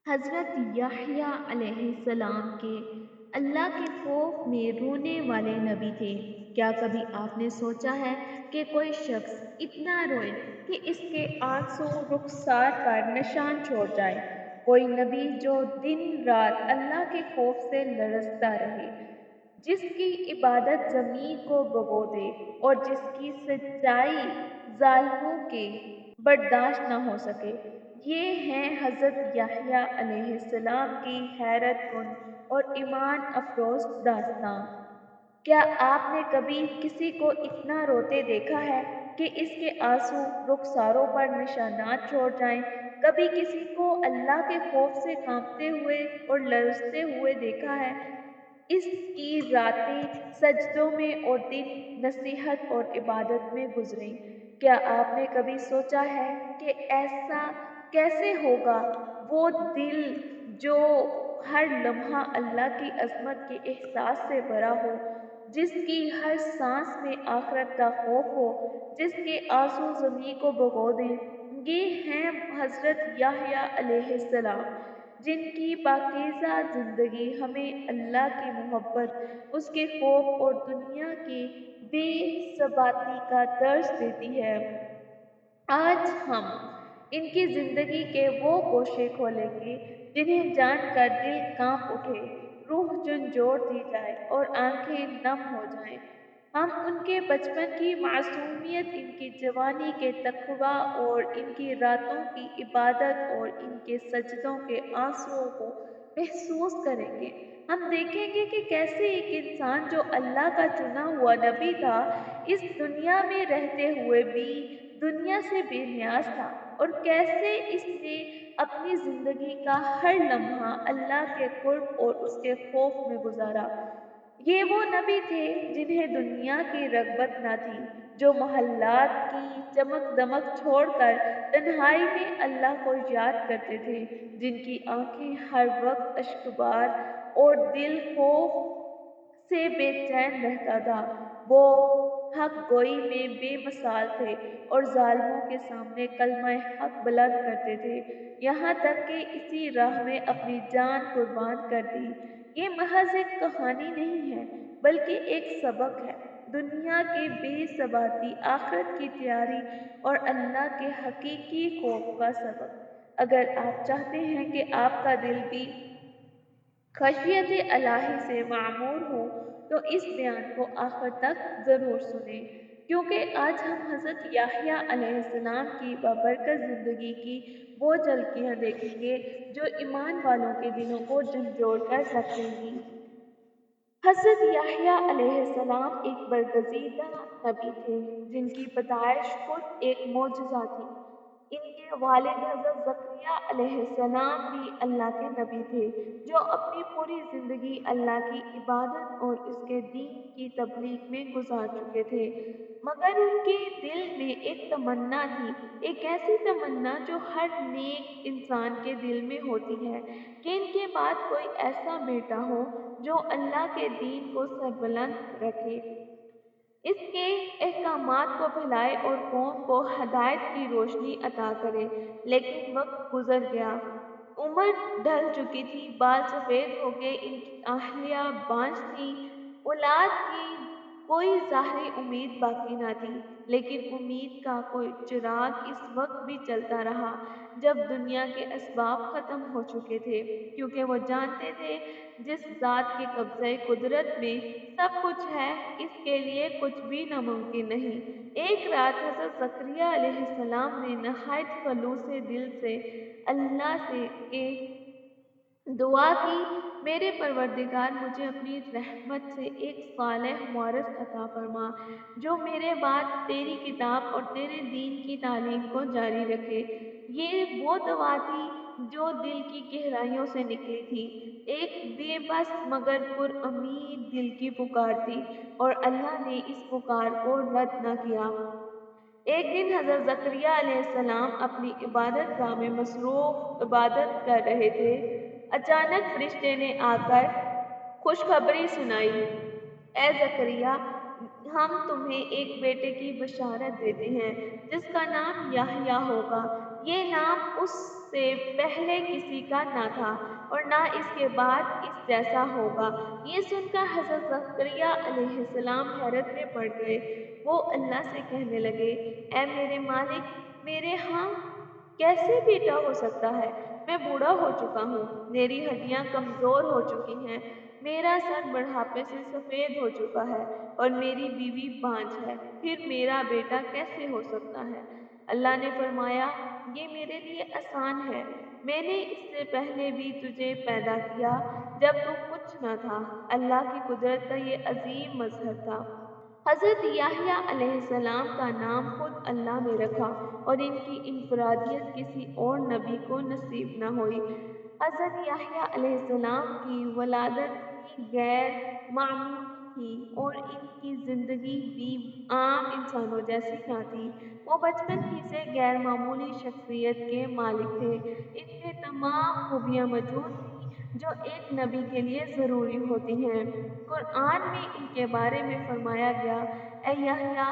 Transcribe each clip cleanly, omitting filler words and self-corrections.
حضرت یحییٰ علیہ السلام کے اللہ کے خوف میں رونے والے نبی تھے۔ کیا کبھی آپ نے سوچا ہے کہ کوئی شخص اتنا روئے کہ اس کے آنسو رخسار پر نشان چھوڑ جائے؟ کوئی نبی جو دن رات اللہ کے خوف سے لرزتا رہے، جس کی عبادت زمین کو بھگو دے اور جس کی سچائی ظالموں کے برداشت نہ ہو سکے۔ یہ ہیں حضرت یحییٰ علیہ السلام کی حیرت کن اور ایمان افروز داستاں۔ کیا آپ نے کبھی کسی کو اتنا روتے دیکھا ہے کہ اس کے آنسو رخساروں پر نشانات چھوڑ جائیں؟ کبھی کسی کو اللہ کے خوف سے کانپتے ہوئے اور لرزتے ہوئے دیکھا ہے؟ اس کی راتیں سجدوں میں اور دن نصیحت اور عبادت میں گزریں۔ کیا آپ نے کبھی سوچا ہے کہ ایسا کیسے ہوگا وہ دل جو ہر لمحہ اللہ کی عظمت کے احساس سے بھرا ہو، جس کی ہر سانس میں آخرت کا خوف ہو، جس کے آنسو زمین کو بھگو دیں؟ یہ ہیں حضرت یحییٰ علیہ السلام، جن کی پاکیزہ زندگی ہمیں اللہ کی محبت، اس کے خوف اور دنیا کی بے ثباتی کا درس دیتی ہے۔ آج ہم ان کی زندگی کے وہ گوشے کھولیں گے جنہیں جان کر دل کانپ اٹھے، روح جھنجھوڑ دی جائے اور آنکھیں نم ہو جائیں۔ ہم ان کے بچپن کی معصومیت، ان کی جوانی کے تقویٰ اور ان کی راتوں کی عبادت اور ان کے سجدوں کے آنسوؤں کو محسوس کریں گے۔ ہم دیکھیں گے کہ کیسے ایک انسان جو اللہ کا چنا ہوا نبی تھا، اس دنیا میں رہتے ہوئے بھی دنیا سے بے نیاز تھا، اور کیسے اس نے اپنی زندگی کا ہر لمحہ اللہ کے قرب اور اس کے خوف میں گزارا۔ یہ وہ نبی تھے جنہیں دنیا کی رغبت نہ تھی، جو محلات کی چمک دمک چھوڑ کر تنہائی میں اللہ کو یاد کرتے تھے، جن کی آنکھیں ہر وقت اشکبار اور دل خوف سے بے چین رہتا تھا۔ وہ حق گوئی میں بے مثال تھے اور ظالموں کے سامنے کلمہ حق بلند کرتے تھے، یہاں تک کہ اسی راہ میں اپنی جان قربان کر دی۔ یہ محض ایک کہانی نہیں ہے، بلکہ ایک سبق ہے، دنیا کے بے ثباتی، آخرت کی تیاری اور اللہ کے حقیقی خوف کا سبق۔ اگر آپ چاہتے ہیں کہ آپ کا دل بھی خشیت الہی سے معمور ہو تو اس بیان کو آخر تک ضرور سنیں، کیونکہ آج ہم حضرت یحییٰ علیہ السلام کی بابرکت زندگی کی وہ جھلکیاں دیکھیں گے جو ایمان والوں کے دلوں کو جھنجھوڑ کر رکھ دیں گی۔ حضرت یحییٰ علیہ السلام ایک برگزیدہ نبی تھے جن کی پیدائش خود ایک معجزہ تھی۔ ان کے والد حضرت زکریا علیہ السلام بھی اللہ کے نبی تھے، جو اپنی پوری زندگی اللہ کی عبادت اور اس کے دین کی تبلیغ میں گزار چکے تھے، مگر ان کے دل میں ایک تمنا تھی، ایک ایسی تمنا جو ہر نیک انسان کے دل میں ہوتی ہے، کہ ان کے بعد کوئی ایسا بیٹا ہو جو اللہ کے دین کو سربلند رکھے، اس کے احکامات کو پھیلائے اور قوم کو ہدایت کی روشنی عطا کرے۔ لیکن وقت گزر گیا، عمر ڈھل چکی تھی، بال سفید ہو گئے، ان کی اہلیہ بانجھ تھی، اولاد کی کوئی ظاہری امید باقی نہ تھی۔ لیکن امید کا کوئی چراغ اس وقت بھی چلتا رہا جب دنیا کے اسباب ختم ہو چکے تھے، کیونکہ وہ جانتے تھے جس ذات کے قبضۂ قدرت میں سب کچھ ہے، اس کے لیے کچھ بھی ناممکن نہیں۔ ایک رات حضرت زکریا علیہ السلام نے نہایت خلوص دل سے اللہ سے دعا کی، میرے پروردگار، مجھے اپنی رحمت سے ایک صالح وارث عطا فرما جو میرے بعد تیری کتاب اور تیرے دین کی تعلیم کو جاری رکھے۔ یہ وہ دعا تھی جو دل کی گہرائیوں سے نکلی تھی، ایک بے بس مگر پر امید دل کی پکار تھی، اور اللہ نے اس پکار کو رد نہ کیا۔ ایک دن حضرت زکریا علیہ السلام اپنی عبادت گاہ میں مصروف عبادت کر رہے تھے، اچانک فرشتے نے آ کر خوشخبری سنائی، اے زکریا، ہم تمہیں ایک بیٹے کی بشارت دیتے ہیں جس کا نام یحییٰ ہوگا۔ ये नाम उससे पहले किसी का ना था और ना इसके बाद इस जैसा होगा। ये सुनकर हज़रत ज़करिया अलैहिस्सलाम हैरत में पड़ गए। वो अल्लाह से कहने लगे, ऐ मेरे मालिक, मेरे यहाँ कैसे बेटा हो सकता है? मैं बूढ़ा हो चुका हूँ, मेरी हड्डियाँ कमज़ोर हो चुकी हैं, मेरा सर बुढ़ापे से सफ़ेद हो चुका है और मेरी बीवी बाँझ है, फिर मेरा बेटा कैसे हो सकता है? अल्लाह ने फरमाया, ये मेरे लिए आसान है। मैंने इससे पहले भी तुझे पैदा किया, जब तू कुछ न था। अल्लाह की कुदरत का ये अज़ीम मज़हर था। हज़रत याह्या अलैहिस्सलाम का नाम खुद अल्लाह ने रखा और इनकी इनफरादियत किसी और नबी को नसीब न हुई। हज़रत याह्या अलैहिस्सलाम की वलादत ही गैर मामूली थी और इनकी ज़िंदगी भी आम इंसानों जैसी ना थी। वो बचपन ही से गैर मामूली शख्सियत के मालिक थे। इनमें तमाम खूबियाँ मौजूद थीं जो एक नबी के लिए ज़रूरी होती हैं। कुरआन में इनके बारे में फरमाया गया, ऐ यहया,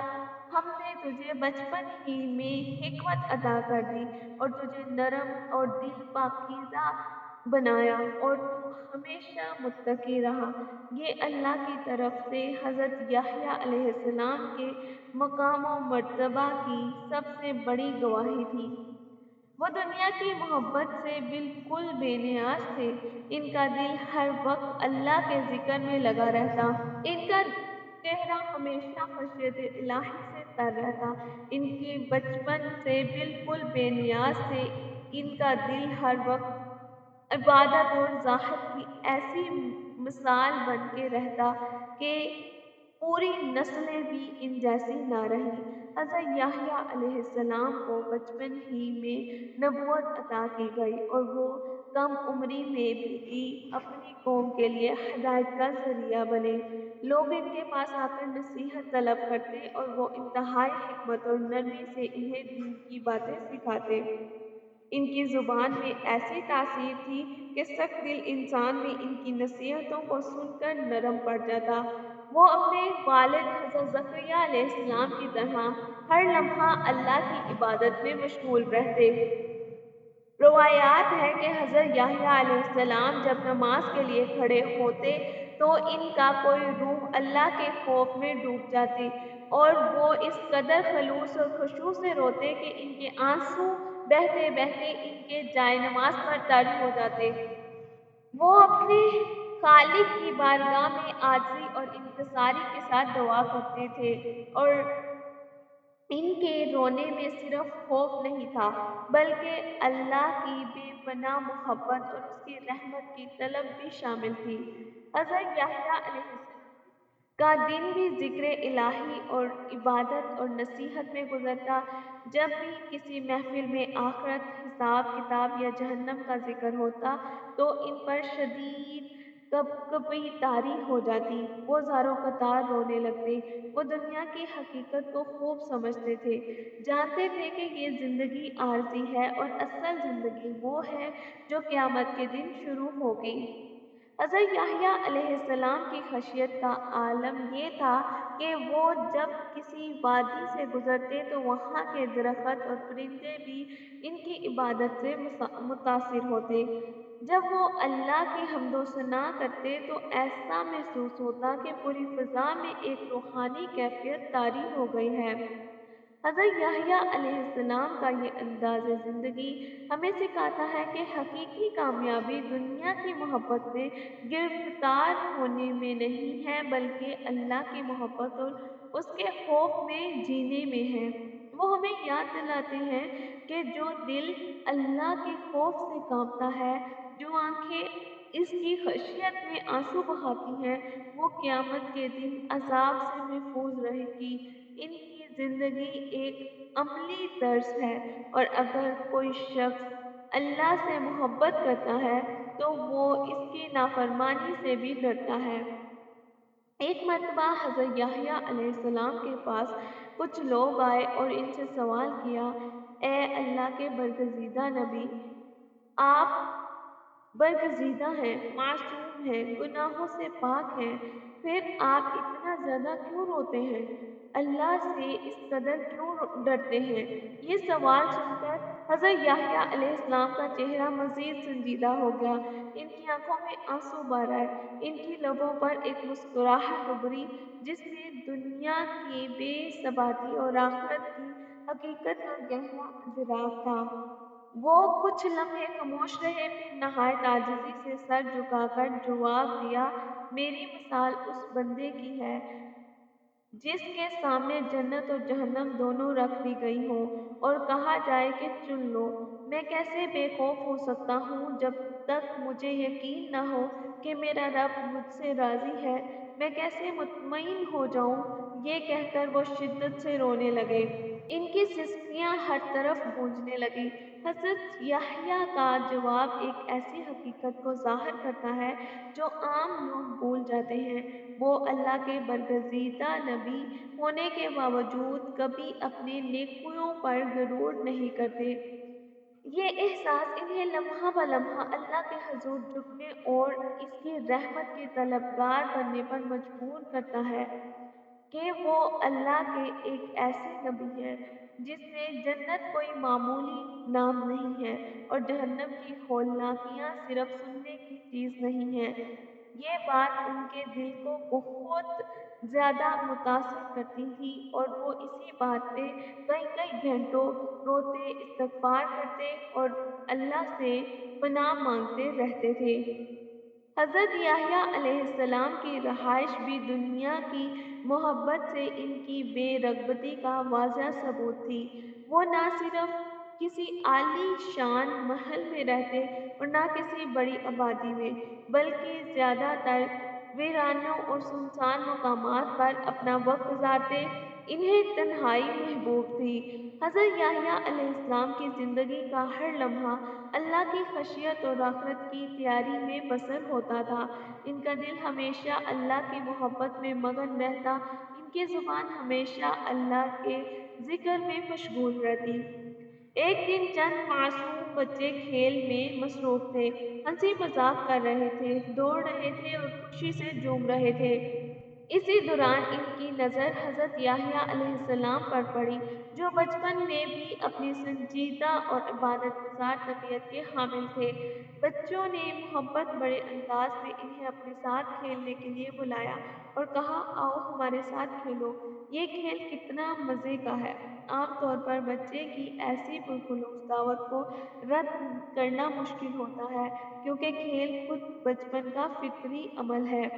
हमने तुझे बचपन ही में हिकमत अता कर दी और तुझे नरम और दिल पाकीज़ा बनाया और तू हमेशा मुत्तकी रहा। ये अल्लाह की तरफ से हज़रत याह्या अलैहिस्सलाम के मकाम व मर्तबा की सबसे बड़ी गवाही थी। वो दुनिया की मोहब्बत से बिल्कुल बेनियाज थे। इनका दिल हर वक्त अल्लाह के ज़िक्र में लगा रहता। इनका चेहरा हमेशा खशियत इलाही से तर रहता। इनके बचपन से बिल्कुल बेनियाज थे। इनका दिल हर वक्त इबादत और ज़ाहद की ऐसी मिसाल बन के रहता कि पूरी नस्लें भी इन जैसी ना रहीं। हज़रत याह्या अलैहिस्सलाम को बचपन ही में नबूवत अता की गई और वो कम उम्री में भी अपनी कौम के लिए हिदायत का ज़रिया बने। लोग इनके पास आकर नसीहत तलब करते और वो इंतहाई हिकमत और नरमी से इन्हें दीन की बातें सिखाते। इनकी ज़ुबान में ऐसी तासीर थी कि सख्त दिल इंसान भी इनकी नसीहतों को सुनकर नरम पड़ जाता। वो अपने वालिद हज़रत ज़करिया अलैहिस्सलाम की तरह हर लम्हा अल्लाह की इबादत में मशगूल रहते। रवायात है कि हज़रत याह्या अलैहिस्सलाम जब नमाज के लिए खड़े होते तो इनका कोई रूह अल्लाह के खौफ में डूब जाती और वो इस कदर खलूस और खुशू से रोते कि इनके आंसू बहते बहते इनके जाए नमाज पर तारी हो जाते। वो अपने खालिक की बारगाह में आजिज़ी और इंकिसारी के साथ दुआ करते थे और इनके रोने में सिर्फ खौफ नहीं था, बल्कि अल्लाह की बेपनाह मोहब्बत और उसकी रहमत की तलब भी शामिल थी। हज़रत याह्या अलैहिस्सलाम का दिन भी ज़िक्र इलाही और इबादत और नसीहत में गुज़रता। जब भी किसी महफ़िल में आखिरत, हिसाब-किताब या जहन्नम का ज़िक्र होता, तो इन पर शदीद कँपकँपी तारी हो जाती। वो ज़ारो-कतार रोने लगते। वो दुनिया की हकीकत को खूब समझते थे, जानते थे कि ये ज़िंदगी आर्ज़ी है और असल ज़िंदगी वो है जो क़यामत के दिन शुरू होगी। हज़रत याह्या अलैहिस्सलाम की ख़शियत का आलम ये था कि वो जब किसी वादी से गुज़रते तो वहाँ के दरख़्त और परिंदे भी इनकी इबादत से मुतासिर होते। जब वो अल्लाह की हम्दो सना करते तो ऐसा महसूस होता कि पूरी फ़िज़ा में एक रूहानी कैफ़ियत तारी हो गई है। हज़रत याह्या अलैहिस्सलाम का ये अंदाज़ ज़िंदगी हमें सिखाता है कि हकीकी कामयाबी दुनिया की मोहब्बत में गिरफ़्तार होने में नहीं है, बल्कि अल्लाह की मोहब्बत और उसके खौफ़ में जीने में है। वो हमें याद दिलाते हैं कि जो दिल अल्लाह के खौफ़ से काँपता है, जो आँखें इसकी ख़शियत में आँसू बहाती हैं, वो क़यामत के दिन अज़ाब से महफ़ूज़ रहेगी। इनकी ज़िंदगी एक अमली दर्स है और अगर कोई शख्स अल्लाह से मोहब्बत करता है, तो वो इसकी नाफ़रमानी से भी डरता है। एक मर्तबा हज़रत याह्या अलैहिस्सलाम के पास कुछ लोग आए और इनसे सवाल किया, ए अल्लाह के बरगज़ीदा नबी, आप बरगज़ीदा हैं, मासूम हैं, गुनाहों से पाक हैं, फिर आप इतना ज़्यादा क्यों रोते हैं? अल्लाह से इस कदर क्यों डरते हैं? ये सवाल सुनकर हज़रत याह्या अलैहिस्सलाम का चेहरा मज़ीद संजीदा हो गया। इनकी आँखों में आँसू भर आए, इनकी लबों पर एक मुस्कुराहट उभरी जिसमें दुनिया की बेसबाती और आखिरत की हकीकत का गहरा इज़हार था। वो कुछ लम्हे खामोश रहे, फिर नहायत आजिज़ी से सर झुकाकर जवाब दिया, मेरी मिसाल उस बंदे की है जिसके सामने जन्नत और जहन्नम दोनों रख दी गई हों और कहा जाए कि चुन लो। मैं कैसे बेखौफ हो सकता हूँ जब तक मुझे यकीन न हो कि मेरा रब मुझसे राज़ी है। मैं कैसे मुतमईन हो जाऊँ, ये कहकर वो शिद्दत से रोने लगे। इनकी सिसकियाँ हर तरफ गूंजने लगीं। हज़रत याह्या का जवाब एक ऐसी हकीकत को ज़ाहिर करता है जो आम लोग भूल जाते हैं। वो अल्लाह के बरगज़ीदा नबी होने के बावजूद कभी अपने नेकियों पर गरूर नहीं करते। ये एहसास इन्हें लम्हा-ब-लम्हा अल्लाह के हज़ूर झुकने और इसकी रहमत के तलबगार बनने पर मजबूर करता है। कि वो अल्लाह के एक ऐसे नबी हैं जिसमें जन्नत कोई मामूली नाम नहीं है और जहन्नम की हौलनाकियाँ सिर्फ सुनने की चीज़ नहीं है। ये बात उनके दिल को बहुत ज़्यादा मुतासिर करती थी और वो इसी बात पे कई-कई घंटों रोते, इस्तिग़फ़ार करते और अल्लाह से पनाह माँगते रहते थे। हज़रत याह्या अलैहिस्सलाम की रहाइश भी दुनिया की मोहब्बत से इनकी बेरग़बती का वाज़ह सबूत थी। वो ना सिर्फ़ किसी आलीशान महल में रहते और ना किसी बड़ी आबादी में, बल्कि ज़्यादातर वीरानों और सुनसान मकामात पर अपना वक़्त गुज़ारते। इन्हें तन्हाई महबूब थी। हज़रत याह्या अलैहिस्सलाम की ज़िंदगी का हर लम्हा अल्लाह की ख़शियत और आख़िरत की तैयारी में बसर होता था। इनका दिल हमेशा अल्लाह की मोहब्बत में मगन रहता, इनकी ज़ुबान हमेशा अल्लाह के ज़िक्र में मशगूल रहती। एक दिन चंद मासूम बच्चे खेल में मसरूफ़ थे, हँसी-मज़ाक कर रहे थे, दौड़ रहे थे और खुशी से झूम रहे थे। इसी दौरान इनकी नज़र हज़रत याह्या अलैहिस्सलाम पर पड़ी, जो बचपन में भी अपनी संजीदा और इबादतगुज़ार तबीयत के हामिल थे। बच्चों ने मोहब्बत भरे अंदाज़ में इन्हें अपने साथ खेलने के लिए बुलाया और कहा, आओ हमारे साथ खेलो, ये खेल कितना मज़े का है। आम तौर पर बच्चे की ऐसी पुरखुलूस दावत को रद्द करना मुश्किल होता है, क्योंकि खेल खुद बचपन का फ़ितरी अमल है।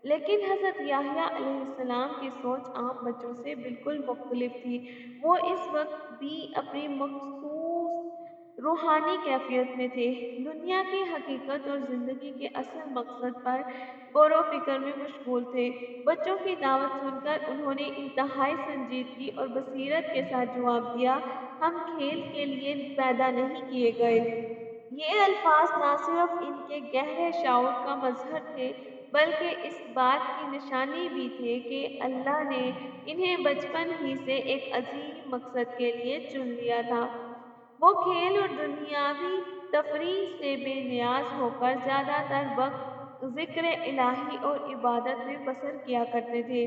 लेकिन हज़रत याह्या अलैहिस्सलाम की सोच आम बच्चों से बिल्कुल मुख्तलिफ थी। वो इस वक़्त भी अपनी मख़सूस रूहानी कैफ़ियत में थे। दुनिया की हकीकत और ज़िंदगी के असल मकसद पर गौर-व-फ़िक्र में मशगूल थे। बच्चों की दावत सुनकर उन्होंने इंतहाई संजीदगी और बसीरत के साथ जवाब दिया, हम खेल के लिए पैदा नहीं किए गए। ये अल्फाज ना सिर्फ इनके गहरे शऊर का मज़हर थे, बल्कि इस बात की निशानी भी थे कि अल्लाह ने इन्हें बचपन ही से एक अज़ीम मकसद के लिए चुन लिया था। वो खेल और दुनियावी तफरीह से बेनियाज़ होकर ज़्यादातर वक़्त ज़िक्र इलाही और इबादत में बसर किया करते थे।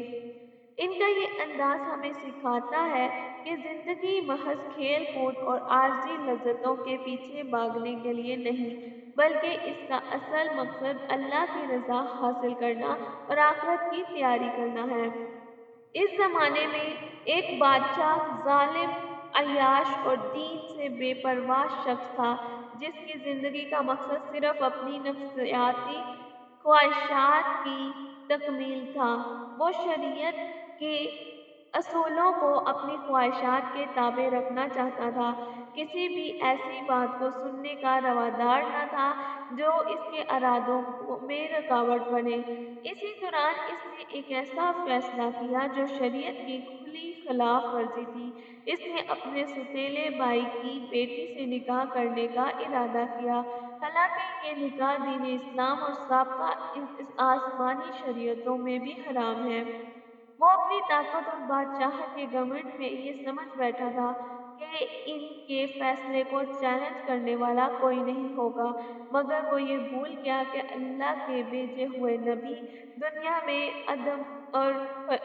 इनका ये अंदाज़ हमें सिखाता है कि ज़िंदगी महज़ खेल-कूद और आर्ज़ी लज़्ज़तों के पीछे भागने के लिए नहीं, बल्कि इसका असल मकसद अल्लाह की रज़ा हासिल करना और आख़िरत की तैयारी करना है। इस ज़माने में एक बादशाह ज़ालिम, अय्याश और दीन से बेपरवाह शख़्स था, जिसकी ज़िंदगी का मकसद सिर्फ़ अपनी नफ़्सियाती ख्वाहिशात की तकमील था। वो शरीयत के असूलों को अपनी ख्वाहिशात के ताबे रखना चाहता था, किसी भी ऐसी बात को सुनने का रवादार न था, जो इसके इरादों में रुकावट बने। इसी दौरान इसने एक ऐसा फ़ैसला किया जो शरीयत की खुली खिलाफ वर्ज़ी थी। इसने अपने सौतेले भाई की बेटी से निकाह करने का इरादा किया, हालाँकि ये निकाह दीन-ए इस्लाम और साबक़ा इस आसमानी शरीयतों में भी हराम है। वो अपनी ताकत और बादशाहत के घमंड में ये समझ बैठा था कि इनके फैसले को चैलेंज करने वाला कोई नहीं होगा, मगर वो ये भूल गया कि अल्लाह के भेजे हुए नबी दुनिया में अदल और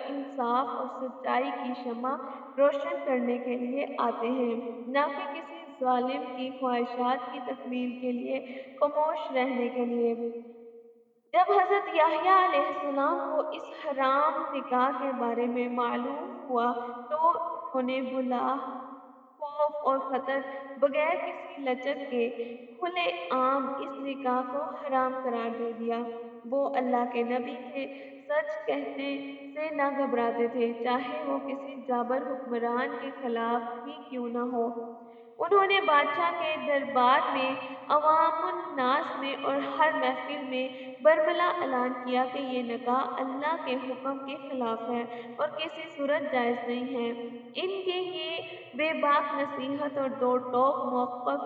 इंसाफ और सच्चाई की शम्मा रोशन करने के लिए आते हैं, ना कि किसी ज़ालिम की ख्वाहिशात की तकमील के लिए खामोश रहने के लिए। जब हज़रत याह्या अलैहिस्सलाम को इस हराम निकाह के बारे में मालूम हुआ, तो उन्होंने बुला खौफ और खतर बगैर किसी लचक के खुलेआम इस निकाह को हराम करार दे दिया। वो अल्लाह के नबी थे, सच कहने से ना घबराते थे, चाहे वो किसी जाबर हुक्मरान के खिलाफ ही क्यों ना हो। उन्होंने बादशाह के दरबार में, अवामुन्नास में और हर महफिल में बरमला ऐलान किया कि ये निकाह अल्लाह के हुक्म के खिलाफ है और किसी सूरत जायज़ नहीं है। इनके ये बेबाक नसीहत और दो टोक मौक़िफ़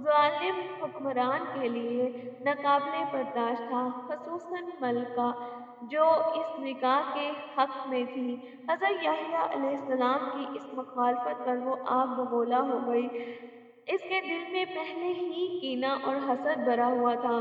ज़ालिम हुक्मरान के लिए नाक़ाबिले बर्दाश्त था, ख़ुसूसन मलका जो इस निकाह के हक़ में थी। हज़रत याह्या अलैहिस्सलाम की इस मुखालफत पर वो आग बबूला हो गई। इसके दिल में पहले ही कीना और हसद भरा हुआ था।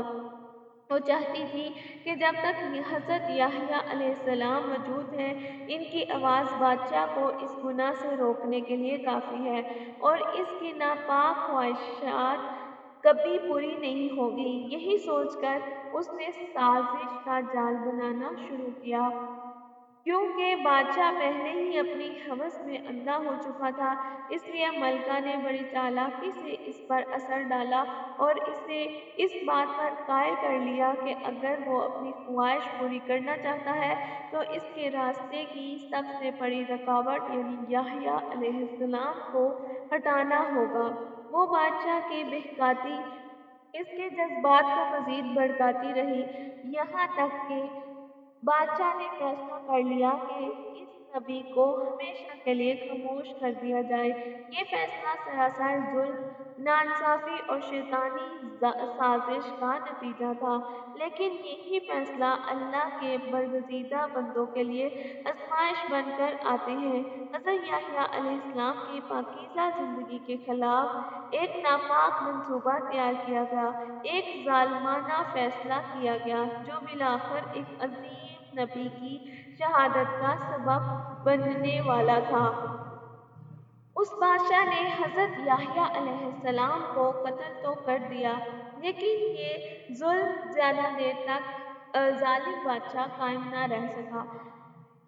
वो चाहती थी कि जब तक हज़रत याह्या अलैहिस्सलाम मौजूद हैं, इनकी आवाज़ बादशाह को इस गुनाह से रोकने के लिए काफ़ी है और इसकी नापाक ख्वाहिशात कभी पूरी नहीं होगी। यही सोचकर उसने साज़िश का जाल बनाना शुरू किया। क्योंकि बादशाह पहले ही अपनी हवस में अंधा हो चुका था, इसलिए मल्का ने बड़ी चालाकी से इस पर असर डाला और इसे इस बात पर कायल कर लिया कि अगर वो अपनी ख्वाहिश पूरी करना चाहता है, तो इसके रास्ते की सबसे बड़ी रुकावट यानी याह्या अलैहिस्सलाम को हटाना होगा। वो बादशाह की बहकाती इसके जज़्बात को मज़ीद भड़काती रही, यहाँ तक कि बादशाह ने फैसला कर लिया कि इस नबी को हमेशा के लिए खामोश कर दिया जाए। ये फैसला सरासर ज़ुल्म, नाइंसाफ़ी और शैतानी साज़िश का नतीजा था। लेकिन यही फैसला अल्लाह के बरगज़ीदा बंदों के लिए आज़माइश बनकर आते हैं। हज़रत याह्या अलैहिस्सलाम की पाकीज़ा ज़िंदगी के खिलाफ एक नापाक मंसूबा तैयार किया गया। एक ज़ालिमाना फैसला किया गया जो बिलाखिर एक अज़ीम नबी की शहादत का सबब बनने वाला था। उस बादशाह ने हज़रत याह्या अलैहिस्सलाम को कत्ल तो कर दिया, लेकिन ये ज़ुल्म ज़्यादा देर तक ज़ालिम बादशाह कायम न रह सका।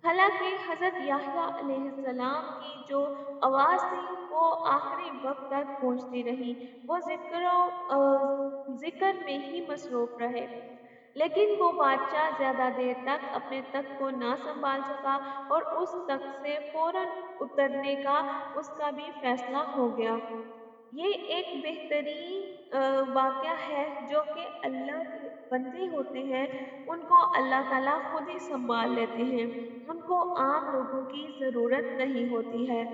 हालाँकि हज़रत याह्या अलैहिस्सलाम की जो आवाज़ थी, वो आखिरी वक़्त तक गूंजती रही। वो ज़िक्र में ही मसरूफ़ रहे। लेकिन वो बादशाह ज़्यादा देर तक अपने तख्त को ना सँभाल सका और उस तख्त से फ़ौरन उतरने का उसका भी फ़ैसला हो गया। ये एक बेहतरीन वाक़या है जो कि अल्लाह के बंदे होते हैं, उनको अल्लाह ताला खुद ही सँभाल लेते हैं। उनको आम लोगों की ज़रूरत नहीं होती है।